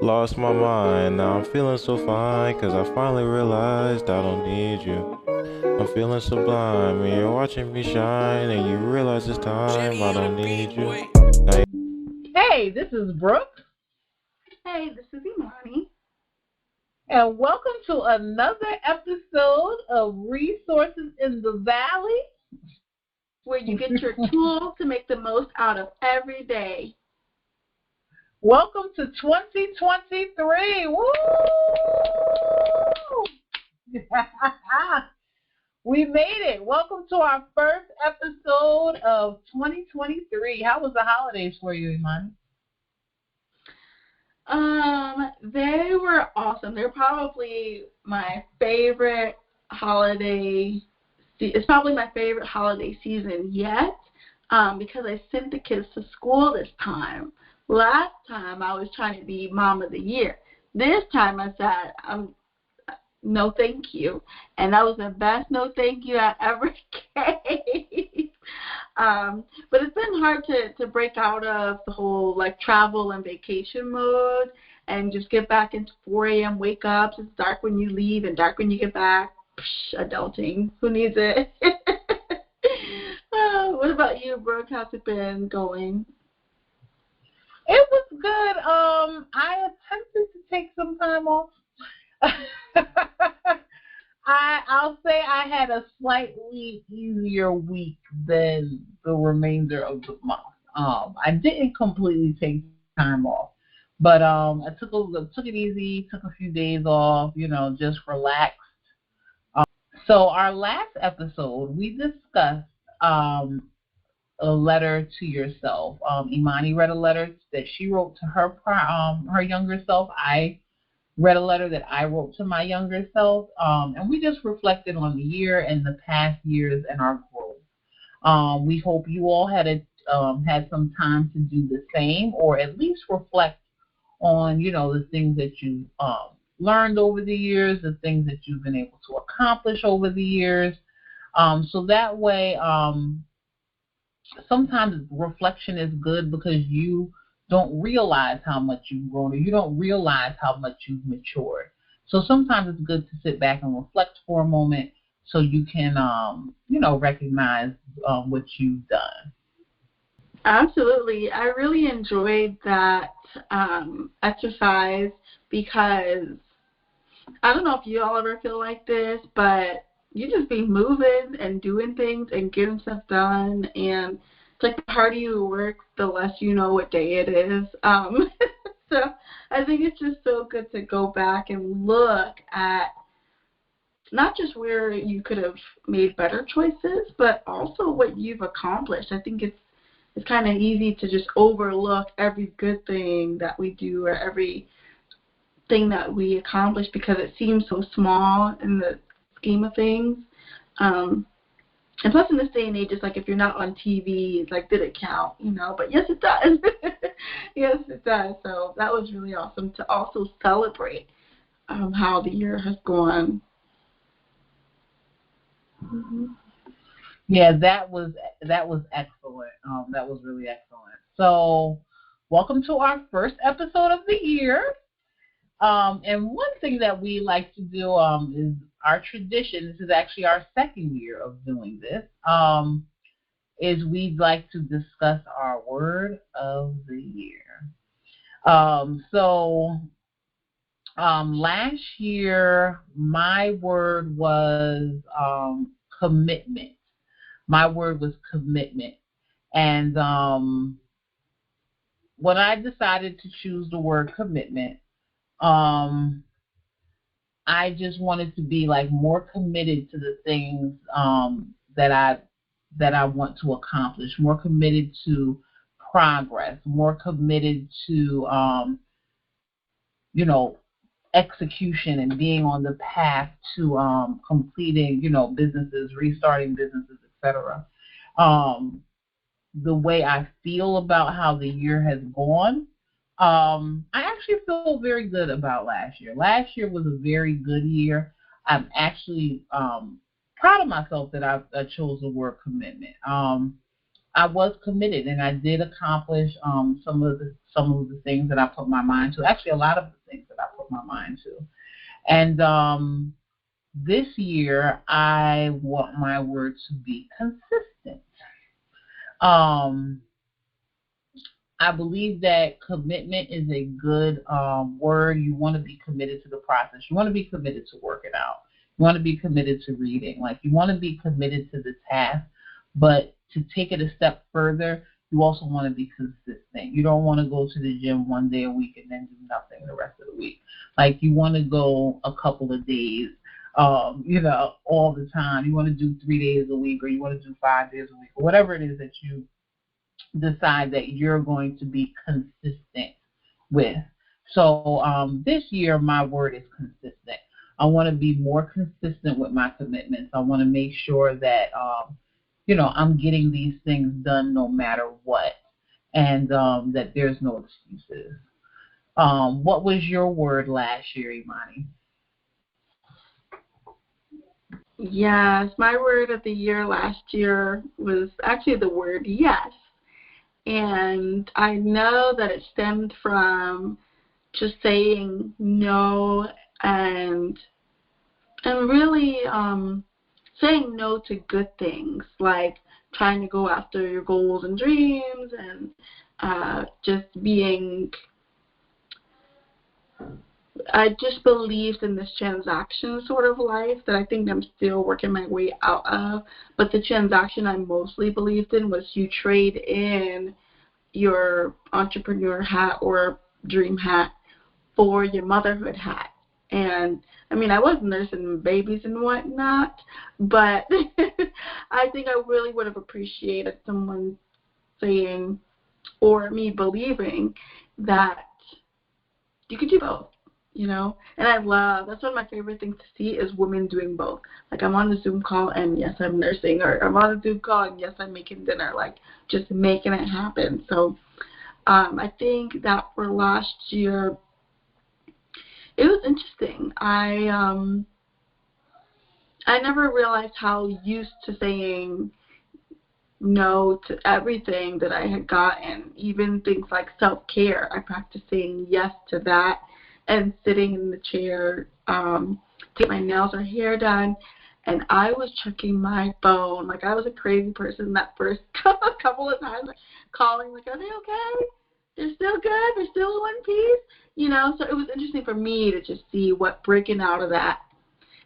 Lost my mind, now I'm feeling so fine, cause I finally realized I don't need you. I'm feeling sublime, and you're watching me shine, and you realize it's time I don't need you. Now Hey, this is Brooke, Hey, this is Imani. and welcome to another episode of Resources in the Valley. Where you get your tools to make the most out of every day. Welcome to 2023. Woo! We made it. Welcome to our first episode of 2023. How was the holidays for you, Imani? They were awesome. They're probably my favorite holiday. It's probably my favorite holiday season yet. Because I sent the kids to school this time. Last time I was trying to be Mom of the Year. This time I said, no thank you. And that was the best no thank you I ever gave. But it's been hard to break out of the whole travel and vacation mode and just get back into 4 a.m. wake ups. It's dark when you leave and dark when you get back. Adulting. Who needs it? What about you, Brooke? How's it been going? It was good. I attempted to take some time off. I'll say I had a slightly easier week than the remainder of the month. I didn't completely take time off, but I took it easy, took a few days off, just relaxed. So our last episode, we discussed a letter to yourself. Imani read a letter that she wrote to her younger self. I read a letter that I wrote to my younger self, and we just reflected on the year and the past years and our growth. We hope you all had some time to do the same, or at least reflect on the things that you learned over the years, the things that you've been able to accomplish over the years. So that way, sometimes reflection is good because you don't realize how much you've grown, or you don't realize how much you've matured. So sometimes it's good to sit back and reflect for a moment so you can, recognize what you've done. Absolutely. I really enjoyed that exercise because I don't know if you all ever feel like this, but you just be moving and doing things and getting stuff done, and it's like the harder you work, the less you know what day it is. So I think it's just so good to go back and look at not just where you could have made better choices, but also what you've accomplished. I think it's kind of easy to just overlook every good thing that we do or every thing that we accomplish because it seems so small in the scheme of things. And plus in this day and age, it's like if you're not on TV, it's like, did it count? But yes, it does. Yes, it does. So that was really awesome to also celebrate how the year has gone. Mm-hmm. Yeah, that was excellent. That was really excellent. So, welcome to our first episode of the year. And one thing that we like to do is our tradition. This is actually our second year of doing this. Is we'd like to discuss our word of the year. Last year my word was commitment. My word was commitment. And when I decided to choose the word commitment, I just wanted to be more committed to the things that I want to accomplish, more committed to progress, more committed to execution and being on the path to completing businesses, restarting businesses, etc. The way I feel about how the year has gone, I actually feel very good about last year. Last year was a very good year. I'm actually proud of myself that I chose the word commitment. I was committed, and I did accomplish some of the things that I put my mind to. Actually, a lot of the things that I put my mind to. And this year, I want my word to be consistent. Um, I believe that commitment is a good word. You want to be committed to the process. You want to be committed to working out. You want to be committed to reading. Like, you want to be committed to the task, but to take it a step further, you also want to be consistent. You don't want to go to the gym one day a week and then do nothing the rest of the week. Like, you want to go a couple of days, all the time. You want to do 3 days a week, or you want to do 5 days a week, or whatever it is that you decide that you're going to be consistent with. So this year, my word is consistent. I want to be more consistent with my commitments. I want to make sure that, I'm getting these things done no matter what, and that there's no excuses. What was your word last year, Imani? Yes, my word of the year last year was actually the word yes. And I know that it stemmed from just saying no and really saying no to good things, like trying to go after your goals and dreams, and just being, I just believed in this transaction sort of life that I think I'm still working my way out of. But the transaction I mostly believed in was you trade in your entrepreneur hat or dream hat for your motherhood hat. And I mean, I was nursing babies and whatnot, but I think I really would have appreciated someone saying, or me believing, that you could do both, And that's one of my favorite things to see is women doing both. Like, I'm on a Zoom call and yes, I'm nursing, or I'm on a Zoom call and yes, I'm making dinner, like just making it happen. So I think that for last year, it was interesting. I never realized how used to saying no to everything that I had gotten, even things like self-care. I practiced saying yes to that and sitting in the chair to get my nails or hair done. And I was checking my phone. Like, I was a crazy person that first couple of times, calling, like, are they okay? They're still good? They're still in one piece? So it was interesting for me to just see what breaking out of that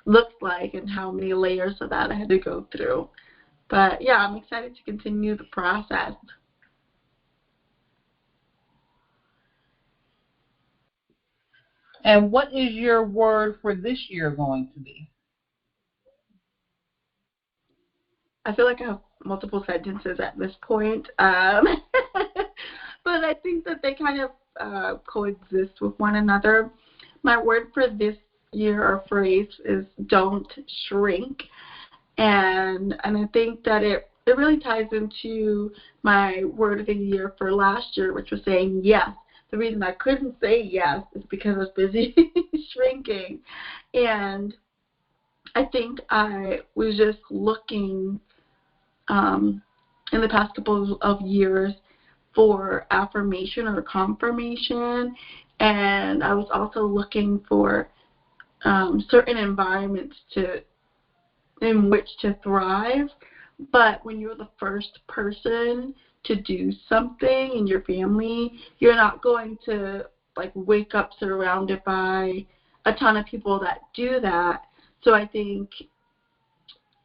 looked like and how many layers of that I had to go through. But yeah, I'm excited to continue the process. And what is your word for this year going to be? I feel like I have multiple sentences at this point, but I think that they kind of coexist with one another. My word for this year or phrase is don't shrink. And I think that it really ties into my word of the year for last year, which was saying yes. The reason I couldn't say yes is because I was busy shrinking. And I think I was just looking in the past couple of years for affirmation or confirmation. And I was also looking for certain environments in which to thrive. But when you're the first person to do something in your family, you're not going to like wake up surrounded by a ton of people that do that. So I think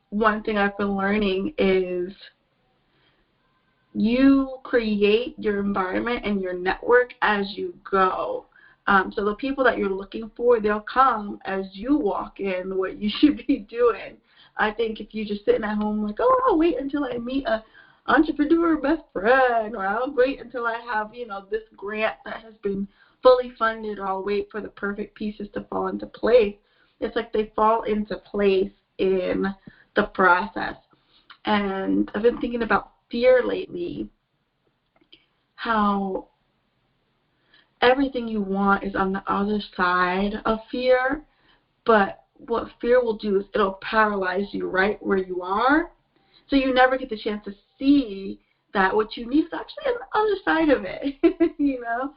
one thing I've been learning is you create your environment and your network as you go. So the people that you're looking for, they'll come as you walk in what you should be doing. I think if you're just sitting at home like, oh, I'll wait until I meet a entrepreneur best friend, or I'll wait until I have, this grant that has been fully funded, or I'll wait for the perfect pieces to fall into place. It's like they fall into place in the process. And I've been thinking about fear lately, how everything you want is on the other side of fear, but what fear will do is it'll paralyze you right where you are, so you never get the chance to see that what you need is actually on the other side of it, you know?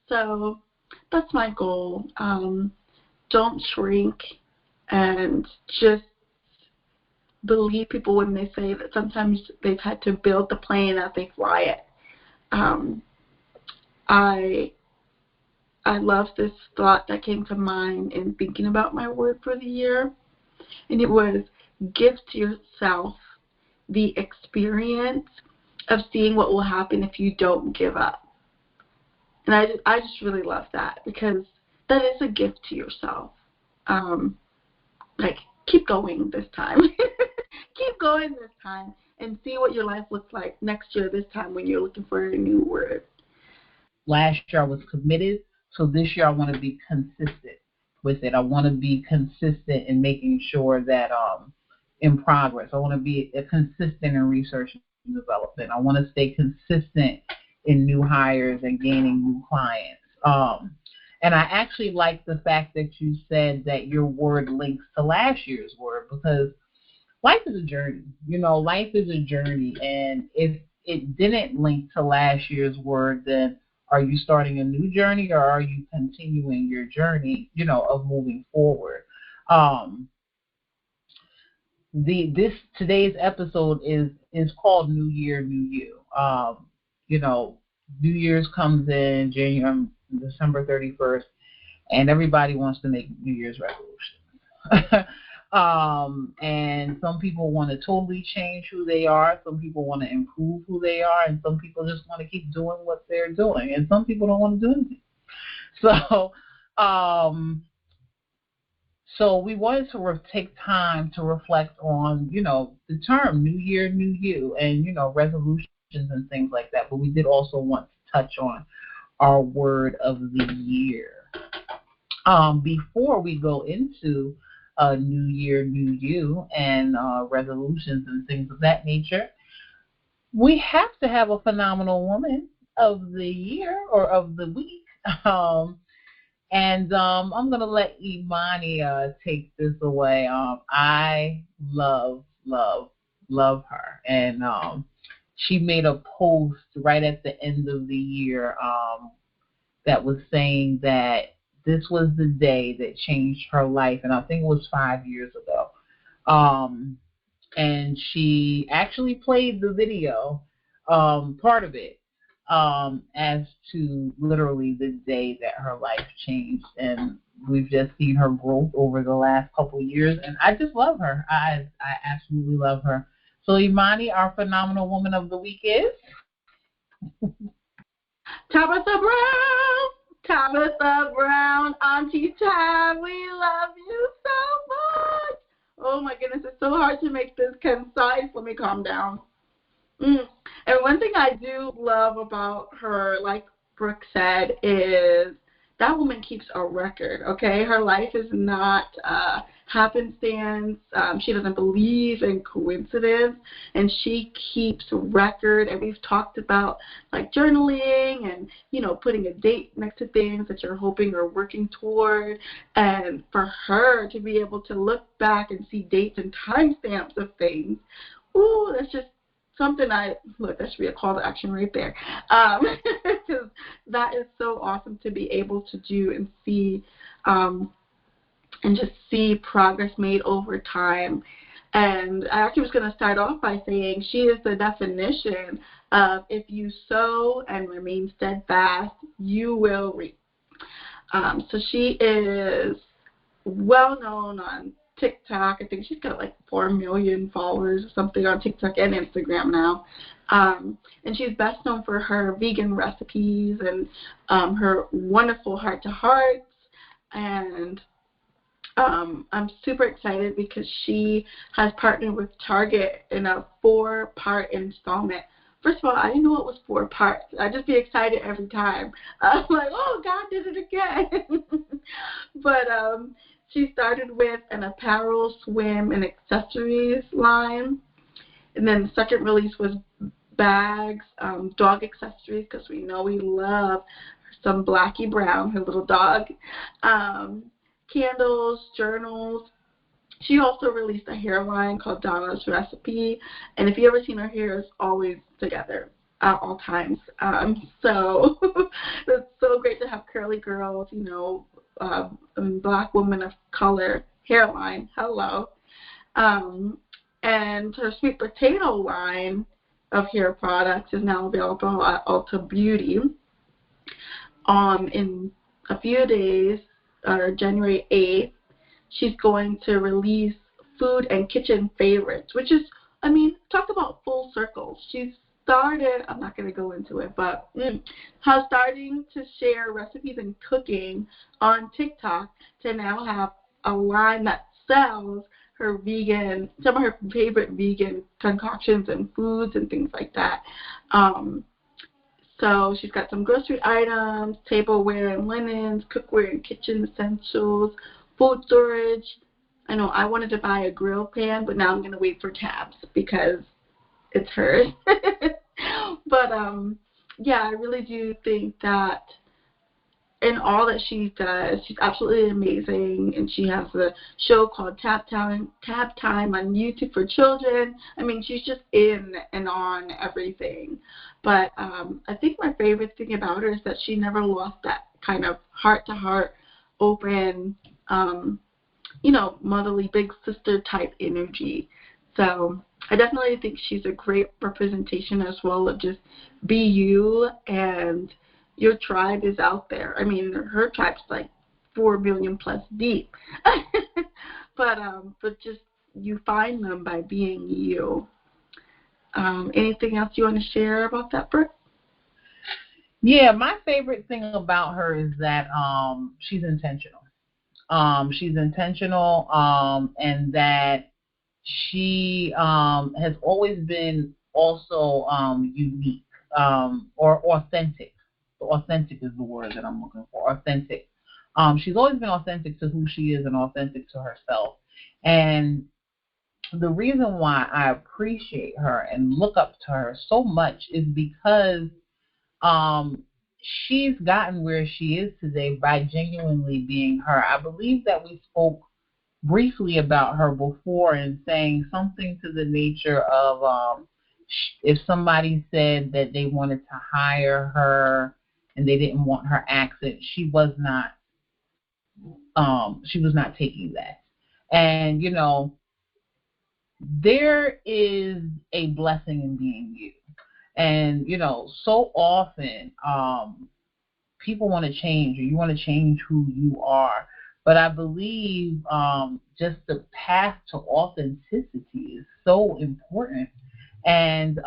So that's my goal. Don't shrink, and just believe people when they say that sometimes they've had to build the plane as they fly it. I love this thought that came to mind in thinking about my word for the year, and it was give to yourself the experience of seeing what will happen if you don't give up. And I just really love that, because that is a gift to yourself. Like, keep going this time. Keep going this time and see what your life looks like next year this time when you're looking for a new word. Last year I was committed, so this year I want to be consistent with it. I want to be consistent in making sure that in progress. I want to be consistent in research and development. I want to stay consistent in new hires and gaining new clients. And I actually like the fact that you said that your word links to last year's word, because life is a journey. You know, life is a journey, and if it didn't link to last year's word, then are you starting a new journey, or are you continuing your journey, you know, of moving forward? Today's episode is called New Year, New You. You know, New Year's comes in December 31st, and everybody wants to make New Year's resolutions. And some people want to totally change who they are. Some people want to improve who they are, and some people just want to keep doing what they're doing, and some people don't want to do anything. So we wanted to take time to reflect on, you know, the term New Year, New You, and, you know, resolutions and things like that. But we did also want to touch on our word of the year. Before we go into New Year, New You, and resolutions and things of that nature, we have to have a phenomenal woman of the year or of the week. And I'm going to let Imani take this away. I love her. And she made a post right at the end of the year that was saying that this was the day that changed her life. And I think it was 5 years ago. And she actually played the video, part of it, as to literally the day that her life changed. And we've just seen her growth over the last couple of years, and I just love her. I absolutely love her. So Imani, our phenomenal woman of the week is Tabitha Brown, Auntie Tab, we love you so much. Oh my goodness, it's so hard to make this concise. Let me calm down. And one thing I do love about her, like Brooke said, is that woman keeps a record, okay? Her life is not happenstance. She doesn't believe in coincidence, and she keeps a record. And we've talked about, like, journaling and, you know, putting a date next to things that you're hoping or working toward. And for her to be able to look back and see dates and timestamps of things, ooh, that's just something that should be a call to action right there. Because that is so awesome to be able to do and see, and just see progress made over time. And I actually was going to start off by saying she is the definition of if you sow and remain steadfast, you will reap. So she is well known on TikTok. I think she's got like 4 million followers or something on TikTok and Instagram now. And she's best known for her vegan recipes and her wonderful heart-to-hearts. And I'm super excited because she has partnered with Target in a 4-part installment. First of all, I didn't know it was 4 parts. I'd just be excited every time. I'm like, oh, God did it again. But she started with an apparel, swim, and accessories line. And then the second release was bags, dog accessories, because we know we love some Blackie Brown, her little dog, candles, journals, She also released a hair line called Donna's Recipe, and if you ever seen her hair, it's always together at all times. So it's so great to have curly girls, Black woman of color hairline. Hello. And her sweet potato line of hair products is now available at Ulta Beauty. In a few days, January 8th, she's going to release food and kitchen favorites, which is, talk about full circles. She's started, I'm not going to go into it, but how starting to share recipes and cooking on TikTok to now have a line that sells some of her favorite vegan concoctions and foods and things like that. So she's got some grocery items, tableware and linens, cookware and kitchen essentials, food storage. I know I wanted to buy a grill pan, but now I'm going to wait for tabs because it's hers. But, I really do think that in all that she does, she's absolutely amazing. And she has a show called Tab Time on YouTube for children. She's just in and on everything. But I think my favorite thing about her is that she never lost that kind of heart-to-heart, open, motherly big sister type energy. So I definitely think she's a great representation as well of just be you, and your tribe is out there. Her tribe's like 4 million plus deep. but just you find them by being you. Anything else you want to share about that, Brooke? Yeah, my favorite thing about her is that she's intentional. She's intentional, and that she has always been also unique, or authentic. Authentic is the word that I'm looking for. Authentic. She's always been authentic to who she is and authentic to herself. And the reason why I appreciate her and look up to her so much is because she's gotten where she is today by genuinely being her. I believe that we spoke briefly about her before and saying something to the nature of if somebody said that they wanted to hire her and they didn't want her accent, she was not taking that. And there is a blessing in being you. And so often people want to change, or you want to change who you are. But I believe just the path to authenticity is so important. And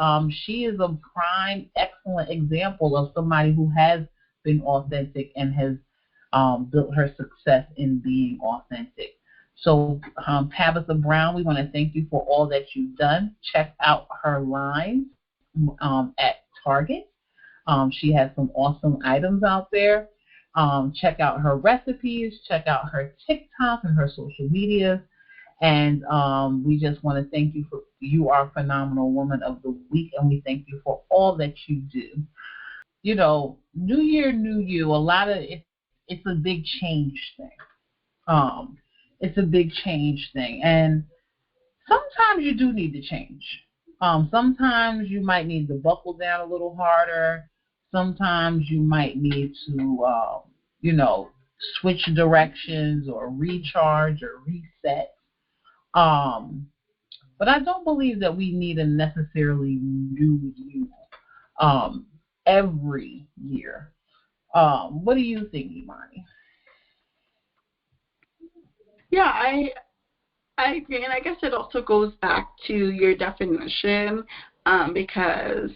she is a prime, excellent example of somebody who has been authentic and has built her success in being authentic. So Tabitha Brown, we want to thank you for all that you've done. Check out her lines at Target. She has some awesome items out there. Check out her recipes. Check out her TikTok and her social medias. And we just want to thank you you are a phenomenal woman of the week, and we thank you for all that you do. New year, new you. A lot of it's a big change thing. It's a big change thing, and sometimes you do need to change. Sometimes you might need to buckle down a little harder. Sometimes you might need to, switch directions or recharge or reset. But I don't believe that we need a necessarily new you every year. What do you think, Imani? Yeah, I agree, and I guess it also goes back to your definition, because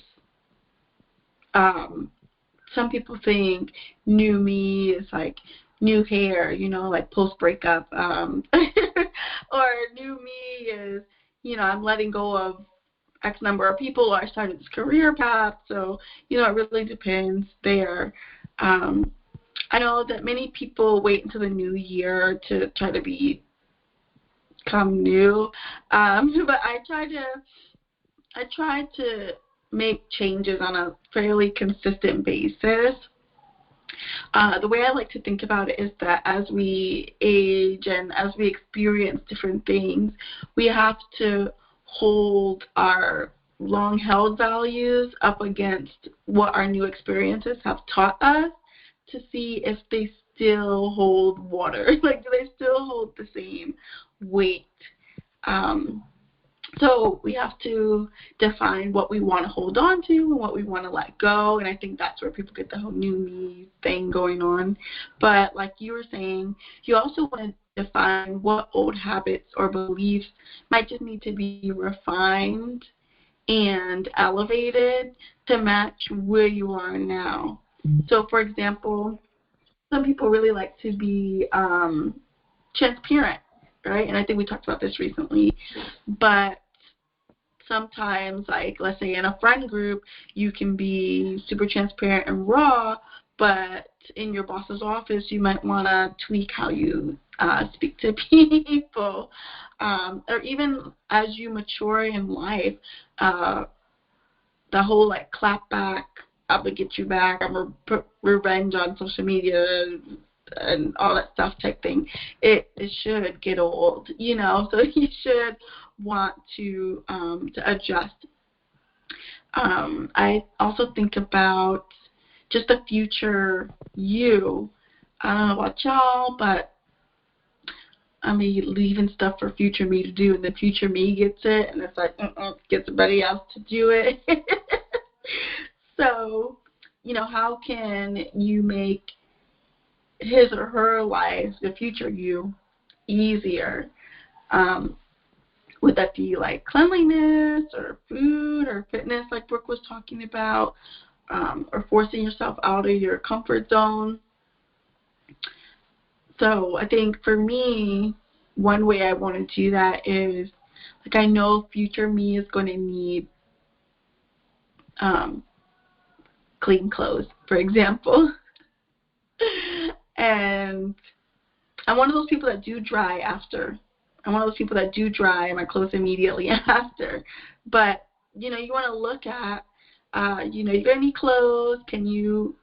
some people think new me is like new hair, like post breakup, or new me is, I'm letting go of X number of people, or I started this career path. So, it really depends there. I know that many people wait until the new year to try to become new, but I try to make changes on a fairly consistent basis. The way I like to think about it is that as we age and as we experience different things, we have to hold our long-held values up against what our new experiences have taught us to see if they still hold water. Like, do they still hold the same weight? So we have to define what we want to hold on to and what we want to let go. And I think that's where people get the whole new me thing going on. But like you were saying, you also want to define what old habits or beliefs might just need to be refined and elevated to match where you are now. So, for example, some people really like to be transparent, right? And I think we talked about this recently. But sometimes, like, let's say in a friend group, you can be super transparent and raw, but in your boss's office, you might want to tweak how you speak to people. Or even as you mature in life, the whole, like, clap back, I'm going to get you back, I'm going to put revenge on social media and all that stuff type thing, it should get old, you know, so you should want to adjust. I also think about just the future you. I don't know about y'all, but I mean, leaving stuff for future me to do, and the future me gets it, and it's like, get somebody else to do it. So, you know, how can you make his or her life, the future you, easier? Would that be like cleanliness or food or fitness, like Brooke was talking about, or forcing yourself out of your comfort zone? So I think for me, one way I want to do that is, like, I know future me is going to need clean clothes, for example. And I'm one of those people that do dry after. I'm one of those people that do dry my clothes immediately after. But, you know, you want to look at, you know, you got any clothes? Can you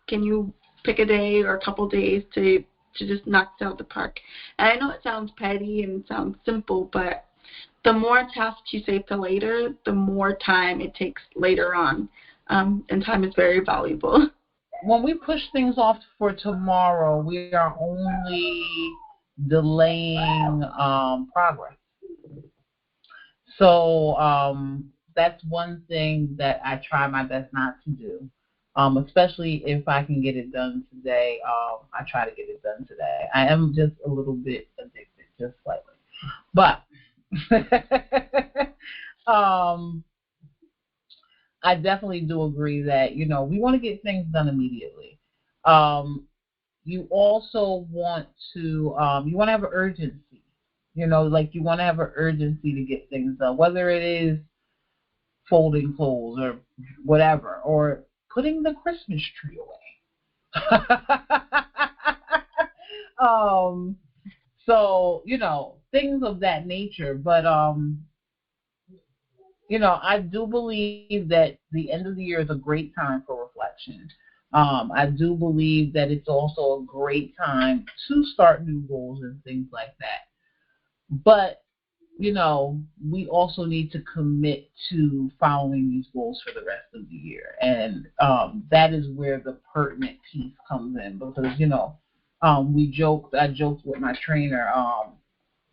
pick a day or a couple days to just knock it out the park? And I know it sounds petty and it sounds simple, but the more tasks you save to later, the more time it takes later on. And time is very valuable. When we push things off for tomorrow, we are only delaying progress. So that's one thing that I try my best not to do. Especially if I can get it done today, I try to get it done today. I am just a little bit addicted, just slightly. But I definitely do agree that, you know, we want to get things done immediately. You also want to have an urgency. You know, like, you want to have an urgency to get things done, whether it is folding clothes or whatever, or putting the Christmas tree away. So, you know, things of that nature. But you know, I do believe that the end of the year is a great time for reflection. I do believe that it's also a great time to start new goals and things like that. But, you know, we also need to commit to following these goals for the rest of the year. And that is where the pertinent piece comes in. Because, you know, I joked with my trainer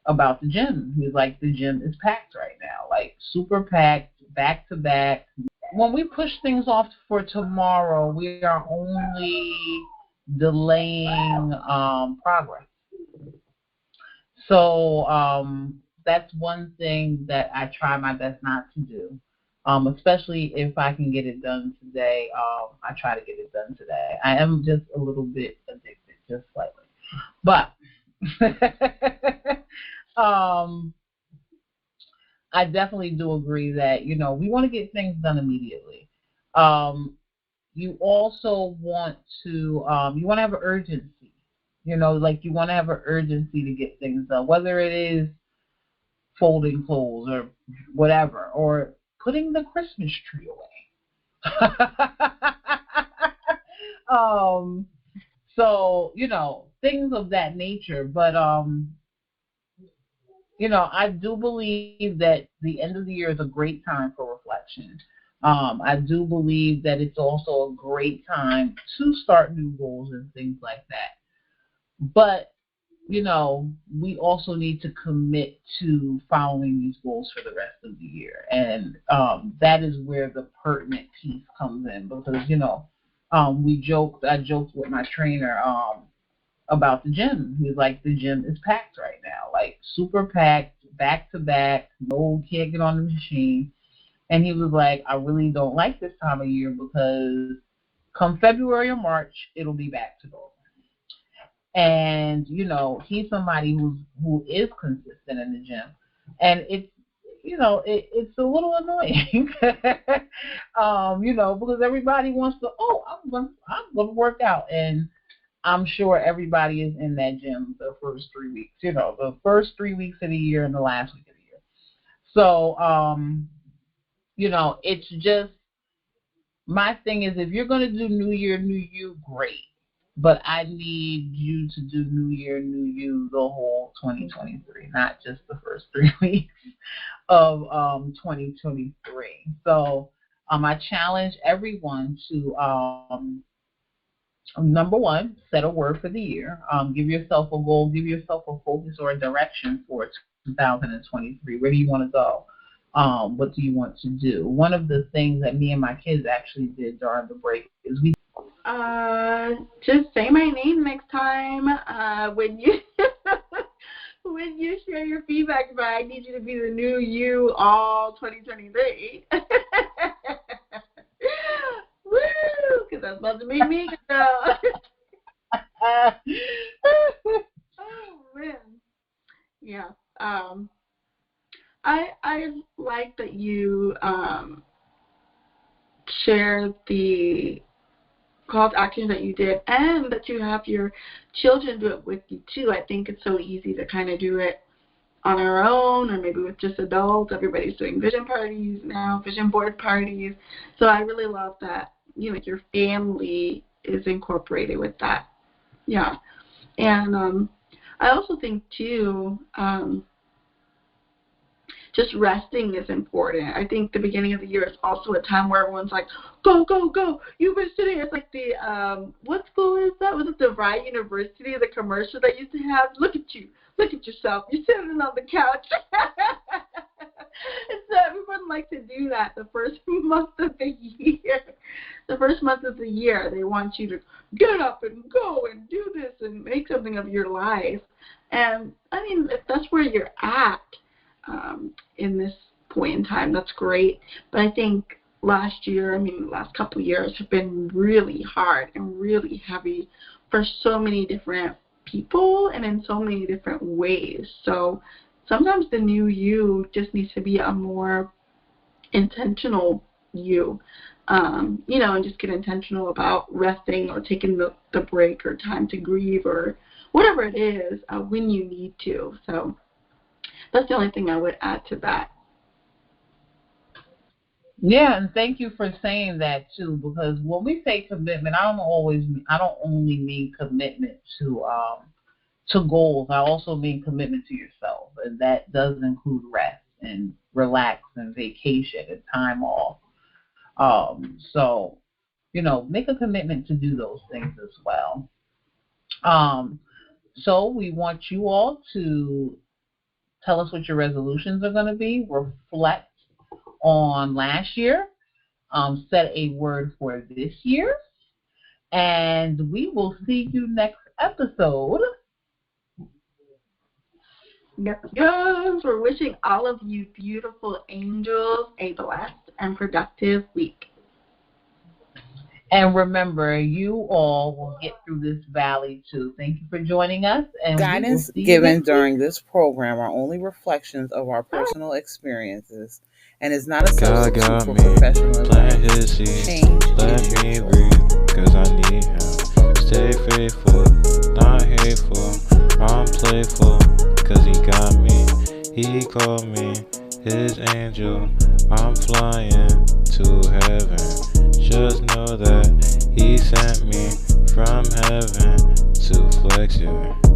about the gym. He was like, the gym is packed right now, like super packed, back to back. When we push things off for tomorrow, we are only delaying progress. So that's one thing that I try my best not to do. Especially if I can get it done today, I try to get it done today. I am just a little bit addicted, just slightly. But I definitely do agree that, you know, we want to get things done immediately. You also want to have an urgency. You know, like, you want to have an urgency to get things done, whether it is folding clothes or whatever, or putting the Christmas tree away. So, things of that nature. But I do believe that the end of the year is a great time for reflection. I do believe that it's also a great time to start new goals and things like that. But, we also need to commit to following these goals for the rest of the year. And that is where the pertinent piece comes in because, I joked with my trainer about the gym. He's like, the gym is packed right now, like super packed, back to back, no, can't get on the machine. And he was like, I really don't like this time of year because come February or March, it'll be back to normal. And he's somebody who is consistent in the gym, and it's a little annoying, because everybody wants to. Oh, I'm gonna work out, and I'm sure everybody is in that gym the first 3 weeks. The first 3 weeks of the year and the last week of the year. So, it's just my thing is if you're gonna do New Year, New You, great. But I need you to do New Year, New You the whole 2023, not just the first 3 weeks of 2023. So I challenge everyone to number one, set a word for the year. Give yourself a goal, give yourself a focus or a direction for 2023. Where do you want to go? What do you want to do? One of the things that me and my kids actually did during the break is we just say my name next time when you when you share your feedback. But I need you to be the new you all 2023. Woo! Because that's about to be me, girl. Oh man, yeah. I like that you share the call to actions that you did, and that you have your children do it with you too. I think it's so easy to kind of do it on our own, or maybe with just adults. Everybody's doing vision parties now, vision board parties. So I really love that, your family is incorporated with that. Yeah. And I also think too, just resting is important. I think the beginning of the year is also a time where everyone's like, go, go, go. You've been sitting. It's like the, what school is that? Was it the Rye University, the commercial that used to have? Look at you. Look at yourself. You're sitting on the couch. And so everyone likes to do that the first month of the year. The first month of the year, they want you to get up and go and do this and make something of your life. And, I mean, if that's where you're at, in this point in time, that's great. But I think last couple of years have been really hard and really heavy for so many different people and in so many different ways. So sometimes the new you just needs to be a more intentional you, and just get intentional about resting or taking the break or time to grieve or whatever it is when you need to. So that's the only thing I would add to that. Yeah, and thank you for saying that too, because when we say commitment, I don't only mean commitment to goals. I also mean commitment to yourself, and that does include rest and relax and vacation and time off. So, make a commitment to do those things as well. So we want you all to tell us what your resolutions are going to be. Reflect on last year. Set a word for this year. And we will see you next episode. Yes, we're wishing all of you beautiful angels a blessed and productive week. And remember, you all will get through this valley too. Thank you for joining us. And guidance given during this program are only reflections of our personal experiences and is not a substitute for professional advice. Let me breathe, cause I need him. Stay faithful, not hateful. I'm playful, cause he got me. He called me his angel. I'm flying to heaven. Just know that he sent me From heaven to flex, yeah.